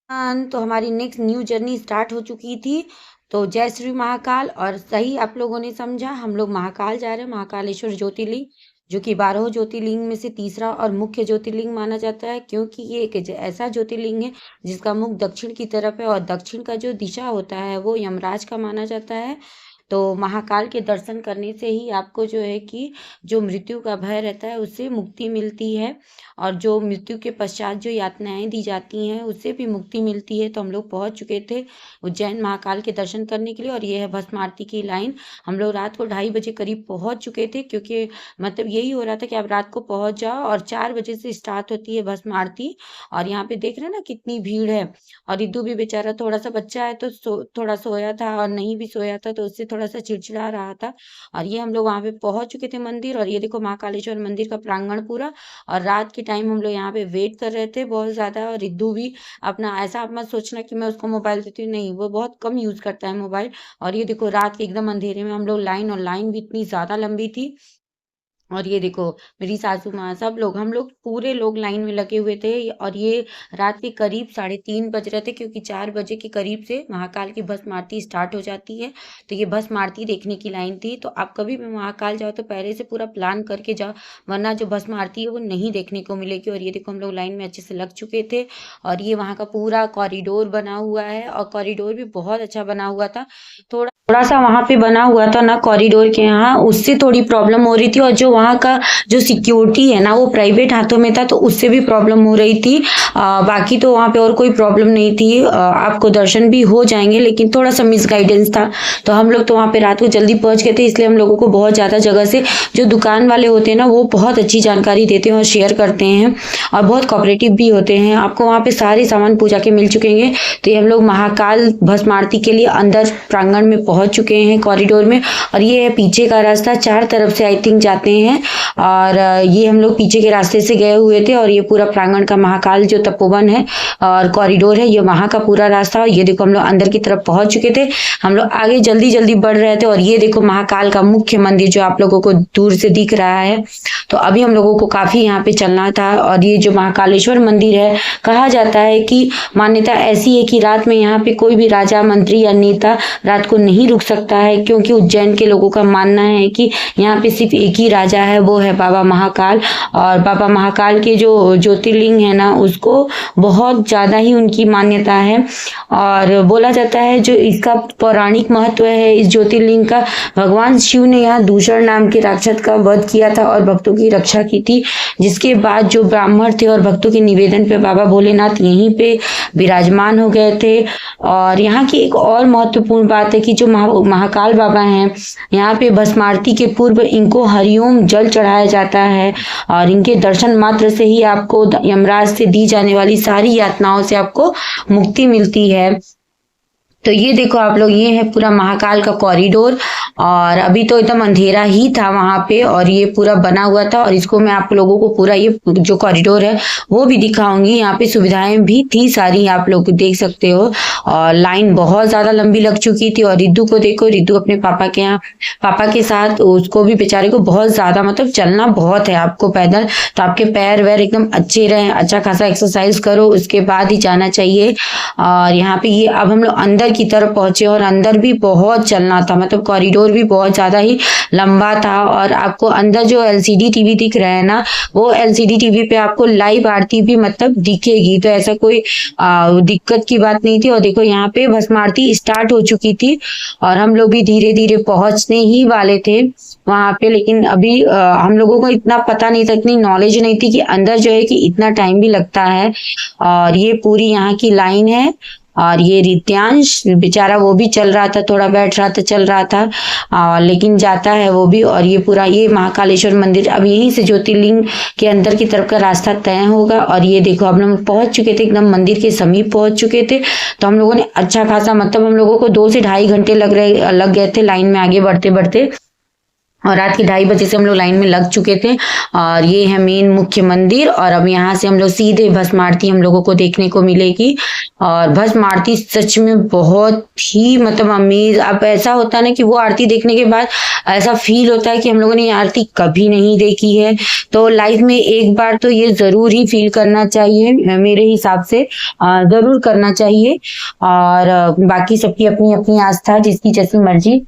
तो हमारी next new journey start हो चुकी थी। तो जय श्री महाकाल। और सही आप लोगों ने समझा, हम लोग महाकाल जा रहे हैं। महाकालेश्वर ज्योतिर्लिंग जो कि 12 ज्योतिर्लिंग में से तीसरा और मुख्य ज्योतिर्लिंग माना जाता है, क्योंकि ये एक ऐसा ज्योतिर्लिंग है जिसका मुख दक्षिण की तरफ है और दक्षिण का जो दिशा होता है वो यमराज का माना जाता है। तो महाकाल के दर्शन करने से ही आपको जो है कि जो मृत्यु का भय रहता है उससे मुक्ति मिलती है, और जो मृत्यु के पश्चात जो यातनाएं दी जाती हैं उससे भी मुक्ति मिलती है। तो हम लोग पहुंच चुके थे उज्जैन महाकाल के दर्शन करने के लिए, और ये है भस्म आरती की लाइन। हम लोग रात को 2:30 बजे करीब पहुंच चुके थे, क्योंकि मतलब यही हो रहा था कि आप रात को पहुंच जाओ, और 4 बजे से स्टार्ट होती है भस्म आरती। और यहाँ पे देख रहे हैं ना कितनी भीड़ है। और रिद्धू भी बेचारा थोड़ा सा बच्चा है तो थोड़ा सोया था, और नहीं भी सोया था तो उससे थोड़ा सा चिड़चिड़ा रहा था। और ये हम लोग वहां पे पहुंच चुके थे मंदिर, और ये देखो महाकालेश्वर मंदिर का प्रांगण पूरा। और रात के टाइम हम लोग यहाँ पे वेट कर रहे थे बहुत ज्यादा। और रिद्धू भी अपना, ऐसा आप मत सोचना कि मैं उसको मोबाइल देती हूँ, नहीं, वो बहुत कम यूज करता है मोबाइल। और ये देखो रात के एकदम अंधेरे में हम लोग लाइन, और लाइन भी इतनी ज्यादा लंबी थी। और ये देखो मेरी सासू माँ, सब लोग, हम लोग पूरे लोग लाइन में लगे हुए थे। और ये रात के करीब 3:30 बज रहे थे, क्योंकि 4 बजे के करीब से महाकाल की भस्म आरती स्टार्ट हो जाती है। तो ये भस्म आरती देखने की लाइन थी। तो आप कभी भी महाकाल जाओ तो पहले से पूरा प्लान करके जाओ, वरना जो भस्म आरती है वो नहीं देखने को मिलेगी। और ये देखो हम लोग लाइन में अच्छे से लग चुके थे। और ये वहाँ का पूरा कॉरिडोर बना हुआ है, और कॉरिडोर भी बहुत अच्छा बना हुआ था। थोड़ा थोड़ा सा वहां पे बना हुआ था ना कॉरिडोर के यहाँ, उससे थोड़ी प्रॉब्लम हो रही थी। और जो वहाँ का जो सिक्योरिटी है ना वो प्राइवेट हाथों में था, तो उससे भी प्रॉब्लम हो रही थी। बाकी तो वहाँ पे और कोई प्रॉब्लम नहीं थी। आपको दर्शन भी हो जाएंगे, लेकिन थोड़ा सा मिसगाइडेंस था। तो हम लोग तो वहाँ पे रात को जल्दी पहुंच गए थे, इसलिए हम लोगों को बहुत ज्यादा जगह से जो दुकान वाले होते हैं ना वो बहुत अच्छी जानकारी देते हैं और शेयर करते हैं, और बहुत कोऑपरेटिव भी होते हैं। आपको वहाँ पे सारे सामान पूजा के मिल चुके हैं। तो ये हम लोग महाकाल भस्म आरती के लिए अंदर प्रांगण में पहुंच चुके हैं कॉरिडोर में। और ये है पीछे का रास्ता, 4 तरफ से आई थिंक जाते हैं। और ये हम लोग पीछे के रास्ते से गए हुए थे। और ये पूरा प्रांगण का महाकाल जो तपोवन है और कॉरिडोर है, ये वहां का पूरा रास्ता। और ये देखो हम लोग अंदर की तरफ पहुंच चुके थे। हम लोग आगे जल्दी जल्दी बढ़ रहे थे। और ये देखो महाकाल का मुख्य मंदिर जो आप लोगों को दूर से दिख रहा है। तो अभी हम लोगों को काफी यहाँ पे चलना था। और ये जो महाकालेश्वर मंदिर है, कहा जाता है कि मान्यता ऐसी है कि रात में यहाँ पे कोई भी राजा, मंत्री या नेता रात को नहीं रुक सकता है, क्योंकि उज्जैन के लोगों का मानना है कि यहाँ पे सिर्फ एक ही राजा है, वो है बाबा महाकाल। और बाबा महाकाल के जो ज्योतिर्लिंग है ना उसको बहुत ज्यादा ही उनकी मान्यता है। और बोला जाता है जो इसका पौराणिक महत्व है इस ज्योतिर्लिंग का, भगवान शिव ने यहाँ दूषण नाम के राक्षस का वध किया था और भक्तों की रक्षा की थी। जिसके बाद जो ब्राह्मण थे और भक्तों के निवेदन पे बाबा भोलेनाथ यहीं पे विराजमान हो गए थे। और यहाँ की एक और महत्वपूर्ण बात है कि जो महाकाल बाबा हैं, यहाँ पे भस्म आरती के पूर्व इनको हरिओम जल चढ़ाया जाता है। और इनके दर्शन मात्र से ही आपको यमराज से दी जाने वाली सारी यातनाओं से आपको मुक्ति मिलती है। तो ये देखो आप लोग, ये है पूरा महाकाल का कॉरिडोर। और अभी तो एकदम अंधेरा ही था वहां पे, और ये पूरा बना हुआ था। और इसको मैं आप लोगों को पूरा ये जो कॉरिडोर है वो भी दिखाऊंगी। यहाँ पे सुविधाएं भी थी सारी, आप लोग देख सकते हो। और लाइन बहुत ज्यादा लंबी लग चुकी थी। और रिद्धू को देखो, रिद्धू अपने पापा के यहाँ, पापा के साथ, उसको भी बेचारे को बहुत ज्यादा मतलब चलना बहुत है आपको पैदल। तो आपके पैर वैर एकदम अच्छे रहे, अच्छा खासा एक्सरसाइज करो, उसके बाद ही जाना चाहिए। और यहाँ पे ये अब हम लोग अंदर की तरफ पहुंचे, और अंदर भी बहुत चलना था, मतलब कॉरिडोर भी बहुत ज्यादा ही लंबा था। और आपको अंदर जो एलसीडी टीवी दिख रहा है ना, वो एलसीडी टीवी पे आपको लाइव आरती भी मतलब दिखेगी। तो ऐसा कोई दिक्कत की बात नहीं थी। और देखो यहाँ पे भस्म आरती स्टार्ट हो चुकी थी, और हम लोग भी धीरे धीरे पहुंचने ही वाले थे वहां पे। लेकिन अभी हम लोगों को इतना पता नहीं था, इतनी नॉलेज नहीं थी कि अंदर जो है कि इतना टाइम भी लगता है। और ये पूरी यहाँ की लाइन है। और ये रित्यांश बेचारा वो भी चल रहा था, थोड़ा बैठ रहा था, चल रहा था, लेकिन जाता है वो भी। और ये पूरा ये महाकालेश्वर मंदिर, अब यहीं से ज्योतिर्लिंग के अंदर की तरफ का रास्ता तय होगा। और ये देखो अब हम पहुंच चुके थे, एकदम मंदिर के समीप पहुंच चुके थे। तो हम लोगों ने अच्छा खासा, मतलब हम लोगों को 2 से ढाई घंटे लग गए थे लाइन में आगे बढ़ते बढ़ते। और रात के 2:30 बजे से हम लोग लाइन में लग चुके थे। और ये है मेन मुख्य मंदिर, और अब यहाँ से हम लोग सीधे भस्म आरती हम लोगों को देखने को मिलेगी। और भस्म आरती सच में बहुत ही मतलब अमेज, अब ऐसा होता है ना कि वो आरती देखने के बाद ऐसा फील होता है कि हम लोगों ने ये आरती कभी नहीं देखी है। तो लाइफ में एक बार तो ये जरूर ही फील करना चाहिए, मेरे हिसाब से जरूर करना चाहिए। और बाकी सबकी अपनी अपनी आस्था, जिसकी जैसी मर्जी।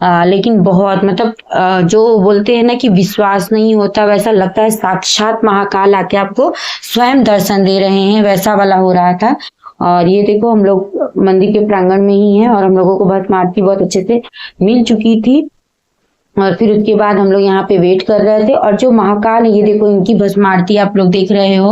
लेकिन बहुत मतलब जो बोलते हैं ना कि विश्वास नहीं होता, वैसा लगता है साक्षात महाकाल आके आपको स्वयं दर्शन दे रहे हैं, वैसा वाला हो रहा था। और ये देखो हम लोग मंदिर के प्रांगण में ही हैं, और हम लोगों को भस्म आरती बहुत अच्छे से मिल चुकी थी। और फिर उसके बाद हम लोग यहाँ पे वेट कर रहे थे। और जो महाकाल है, ये देखो इनकी भस्म आरती आप लोग देख रहे हो।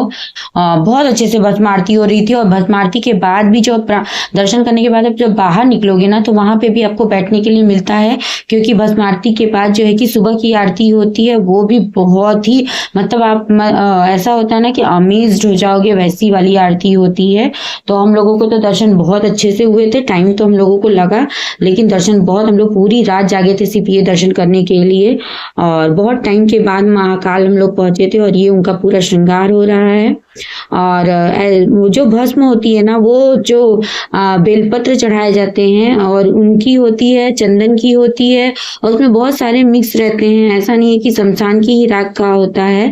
बहुत अच्छे से भस्म आरती हो रही थी। और भस्म आरती के बाद भी जो दर्शन करने के बाद आप जब बाहर निकलोगे ना, तो वहां पे भी आपको बैठने के लिए मिलता है। क्योंकि भस्म आरती के बाद जो है कि सुबह की आरती होती है, वो भी बहुत ही मतलब आप ऐसा होता है ना कि अमेज्ड हो जाओगे, वैसी वाली आरती होती है। तो हम लोगों को तो दर्शन बहुत अच्छे से हुए थे। टाइम तो हम लोगों को लगा, लेकिन दर्शन बहुत, हम लोग पूरी रात जागे थे सिर्फ ये दर्शन करने के लिए। और बहुत टाइम के बाद महाकाल हम लोग पहुंचे थे, और ये उनका पूरा श्रृंगार हो रहा है। और वो जो भस्म होती है ना, वो जो बेलपत्र चढ़ाए जाते हैं, और उनकी होती है, चंदन की होती है, और उसमें बहुत सारे मिक्स रहते हैं। ऐसा नहीं है कि शमशान की ही राख का होता है।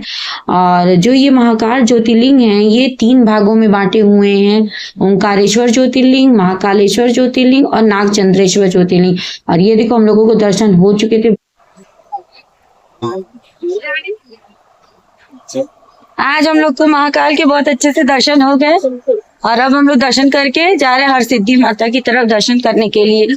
और जो ये महाकाल ज्योतिर्लिंग है, ये 3 भागों में बांटे हुए हैं। ओंकारेश्वर ज्योतिर्लिंग, महाकालेश्वर ज्योतिर्लिंग, और नागचंद्रेश्वर ज्योतिर्लिंग। और ये देखो हम लोगों को दर्शन हो चुके थे। आज हम लोग को महाकाल के बहुत अच्छे से दर्शन हो गए। और अब हम लोग दर्शन करके जा रहे हैं हरसिद्धि माता की तरफ दर्शन करने के लिए।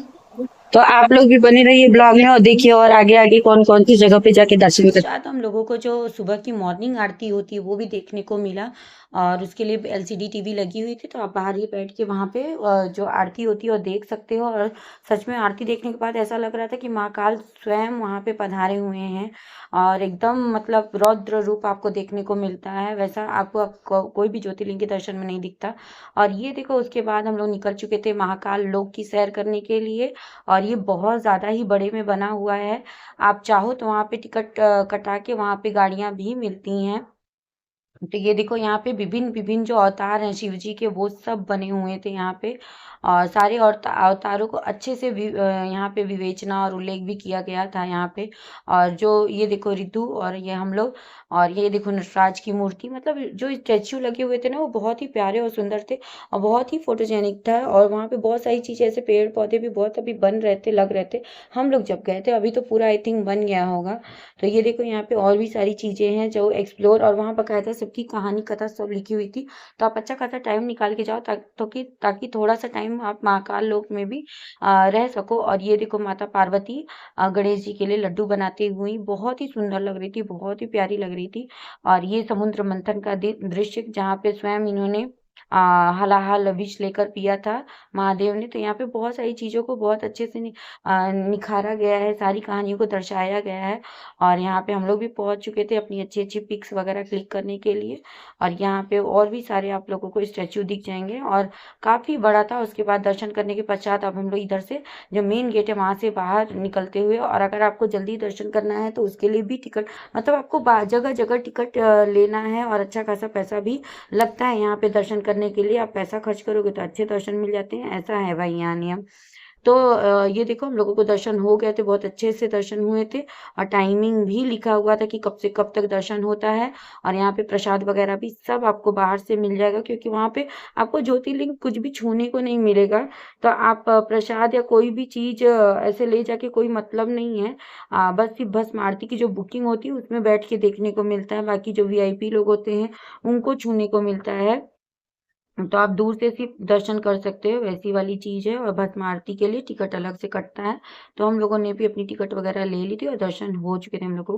तो आप लोग भी बने रहिए ब्लॉग में, और देखिए और आगे आगे कौन कौन सी जगह पे जाके दर्शन करते हैं। तो हम लोगों को जो सुबह की मॉर्निंग आरती होती है, वो भी देखने को मिला। और उसके लिए LCD टीवी लगी हुई थी, तो आप बाहर ही बैठ के वहाँ पे जो आरती होती है वो देख सकते हो। और सच में आरती देखने के बाद ऐसा लग रहा था कि महाकाल स्वयं वहाँ पे पधारे हुए हैं। और एकदम मतलब रौद्र रूप आपको देखने को मिलता है, वैसा आपको कोई भी ज्योतिर्लिंग के दर्शन में नहीं दिखता। और ये देखो उसके बाद हम लोग निकल चुके थे महाकाल लोक की सैर करने के लिए। और ये बहुत ज़्यादा ही बड़े में बना हुआ है। आप चाहो तो वहाँ पे टिकट कटा के वहाँ पे गाड़ियाँ भी मिलती हैं। तो ये देखो यहाँ पे विभिन्न विभिन्न जो अवतार हैं शिव जी के, वो सब बने हुए थे यहाँ पे। और सारे अवतारों को अच्छे से यहाँ पे विवेचना और उल्लेख भी किया गया था यहाँ पे। और जो ये देखो ऋतु, और ये हम लोग, और ये देखो नटराज की मूर्ति, मतलब जो स्टैचू लगे हुए थे ना, वो बहुत ही प्यारे और सुंदर थे। और बहुत ही फोटोजेनिक था। और वहाँ पे बहुत सारी चीज़ें, ऐसे पेड़ पौधे भी बहुत अभी बन रहे थे, लग रहे थे हम लोग जब गए थे। अभी तो पूरा आई थिंक बन गया होगा। तो ये देखो यहाँ पे और भी सारी चीज़ें हैं जो एक्सप्लोर, और वहाँ बकायदा सबकी कहानी कथा सब लिखी हुई थी। तो आप अच्छा खासा टाइम निकाल के जाओ, ताकि थोड़ा सा टाइम आप महाकाल लोक में भी रह सको। और ये देखो माता पार्वती गणेश जी के लिए लड्डू बनाती हुई बहुत ही सुंदर लग रही थी, बहुत ही प्यारी लग रही थी। और ये समुद्र मंथन का दृश्य, जहाँ पे स्वयं इन्होंने हलाहल विष लेकर पिया था महादेव ने। तो यहाँ पे बहुत सारी चीज़ों को बहुत अच्छे से निखारा गया है, सारी कहानियों को दर्शाया गया है। और यहाँ पे हम लोग भी पहुँच चुके थे अपनी अच्छी अच्छी पिक्स वगैरह क्लिक करने के लिए। और यहाँ पे और भी सारे आप लोगों को स्टैचू दिख जाएंगे, और काफ़ी बड़ा था। उसके बाद दर्शन करने के पश्चात अब हम लोग इधर से जो मेन गेट है वहाँ से बाहर निकलते हुए, और अगर आपको जल्दी दर्शन करना है तो उसके लिए भी टिकट, मतलब आपको जगह जगह टिकट लेना है। और अच्छा खासा पैसा भी लगता है यहाँ पे दर्शन करने के लिए। आप पैसा खर्च करोगे तो अच्छे दर्शन मिल जाते हैं, ऐसा है भाई यहाँ नियम। तो ये देखो हम लोगों को दर्शन हो गए थे, बहुत अच्छे से दर्शन हुए थे। और टाइमिंग भी लिखा हुआ था कि कब से कब तक दर्शन होता है। और यहाँ पे प्रसाद वगैरह भी सब आपको बाहर से मिल जाएगा, क्योंकि वहाँ पे आपको ज्योतिर्लिंग कुछ भी छूने को नहीं मिलेगा। तो आप प्रसाद या कोई भी चीज़ ऐसे ले जाके कोई मतलब नहीं है। बस सिर्फ भस्म आरती की जो बुकिंग होती है उसमें बैठ के देखने को मिलता है। बाकी जो VIP लोग होते हैं उनको छूने को मिलता है। तो आप दूर से सिर्फ दर्शन कर सकते हो, वैसी वाली चीज़ है। और भस्म आरती के लिए टिकट अलग से कटता है। तो हम लोगों ने भी अपनी टिकट वगैरह ले ली थी, और दर्शन हो चुके थे हम लोग को।